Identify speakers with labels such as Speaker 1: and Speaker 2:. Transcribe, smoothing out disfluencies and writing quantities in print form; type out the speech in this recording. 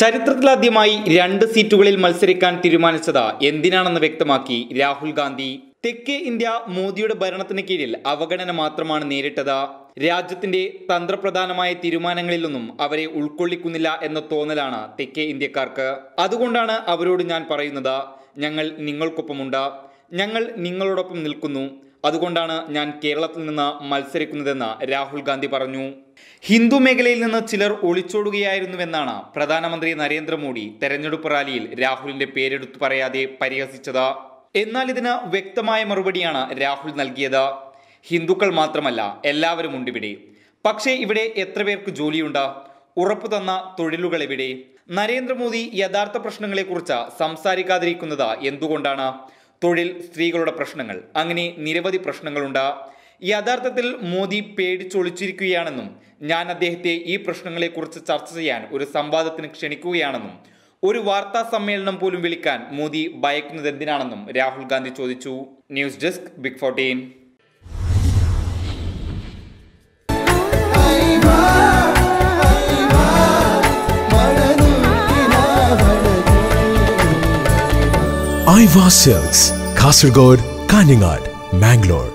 Speaker 1: ചരിത്രത്തിലാദ്യമായി 2 സീറ്റുകളിൽ മത്സരിക്കാൻ തീരുമാനിച്ചത് എന്തിനാണെന്ന് വ്യക്തമാക്കി രാഹുൽ ഗാന്ധി. തെക്കേ ഇന്ത്യ മോദിയുടെ ഭരണത്തിന് കീഴിൽ അവഗണന മാത്രമാണ് നേരിട്ടത്. രാജ്യത്തിന്റെ തന്ത്രപ്രധാനമായ തീരുമാനങ്ങളിലൊന്നും അവരെ ഉൾക്കൊള്ളിക്കുന്നില്ല എന്ന തോന്നലാണ് തെക്കേ ഇന്ത്യക്കാർക്ക്. അതുകൊണ്ടാണ് അവരോട് ഞാൻ പറയുന്നത്, ഞങ്ങൾ നിങ്ങൾക്കൊപ്പമുണ്ട്, ഞങ്ങൾ നിങ്ങളോടൊപ്പം നിൽക്കുന്നു. അതുകൊണ്ടാണ് ഞാൻ കേരളത്തിൽ നിന്ന് മത്സരിക്കുന്നതെന്ന് രാഹുൽ ഗാന്ധി പറഞ്ഞു. ഹിന്ദു മേഖലയിൽ നിന്ന് ചിലർ ഒളിച്ചോടുകയായിരുന്നുവെന്നാണ് പ്രധാനമന്ത്രി നരേന്ദ്രമോദി തെരഞ്ഞെടുപ്പ് റാലിയിൽ രാഹുലിന്റെ പേരെടുത്തു പറയാതെ പരിഹസിച്ചത്. എന്നാൽ ഇതിന് വ്യക്തമായ മറുപടിയാണ് രാഹുൽ നൽകിയത്. ഹിന്ദുക്കൾ മാത്രമല്ല, എല്ലാവരും ഉണ്ട് ഇവിടെ. പക്ഷേ ഇവിടെ എത്ര പേർക്ക് ജോലിയുണ്ട്? ഉറപ്പു തന്ന തൊഴിലുകൾ എവിടെ? നരേന്ദ്രമോദി യഥാർത്ഥ പ്രശ്നങ്ങളെക്കുറിച്ച് സംസാരിക്കാതിരിക്കുന്നത് എന്തുകൊണ്ടാണ്? തൊഴിൽ, സ്ത്രീകളുടെ പ്രശ്നങ്ങൾ, അങ്ങനെ നിരവധി പ്രശ്നങ്ങളുണ്ട്. യഥാർത്ഥത്തിൽ മോദി പേടിച്ചൊളിച്ചിരിക്കുകയാണെന്നും ഞാൻ അദ്ദേഹത്തെ ഈ പ്രശ്നങ്ങളെക്കുറിച്ച് ചർച്ച ചെയ്യാൻ ഒരു സംവാദത്തിന് ക്ഷണിക്കുകയാണെന്നും ഒരു വാർത്താ സമ്മേളനം പോലും വിളിക്കാൻ മോദി ഭയക്കുന്നത് എന്തിനാണെന്നും രാഹുൽ ഗാന്ധി ചോദിച്ചു. News desk, big 14.
Speaker 2: Aiwa sales, Kasaragod, Kanhangad, Mangalore.